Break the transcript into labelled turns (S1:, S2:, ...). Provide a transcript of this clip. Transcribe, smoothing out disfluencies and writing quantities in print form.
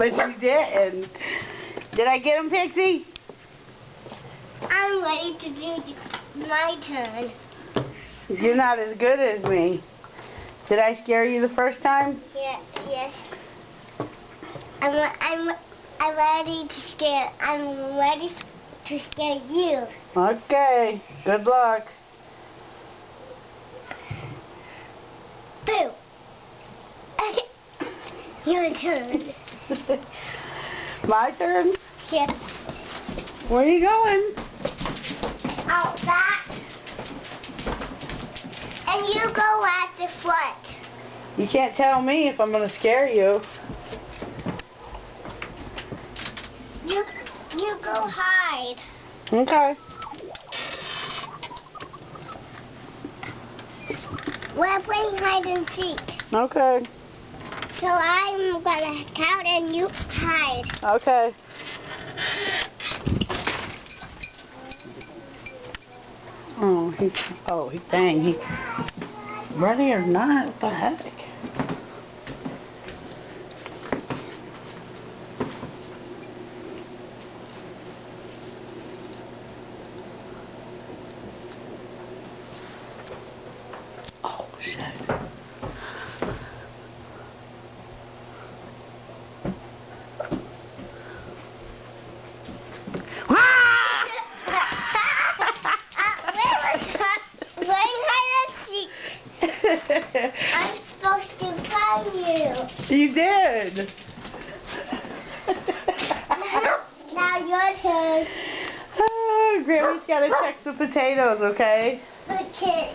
S1: But you didn't. Did I get him, Pixie?
S2: I'm ready to do my turn.
S1: You're not as good as me. Did I scare you the first time?
S2: Yeah, yes. I'm ready to scare. I'm ready to scare you.
S1: Okay. Good luck.
S2: Boo. Your turn.
S1: My turn?
S2: Yes.
S1: Where are you going?
S2: Out back. And you go at the front.
S1: You can't tell me if I'm going to scare you.
S2: You go hide.
S1: Okay.
S2: We're playing hide and seek.
S1: Okay.
S2: So I'm gonna count and you hide.
S1: Okay. Dang. Ready or not? What the heck? Oh, shit.
S2: I'm supposed to find you.
S1: You did.
S2: Now your turn.
S1: Grammy's got to check the potatoes, okay?
S2: Okay.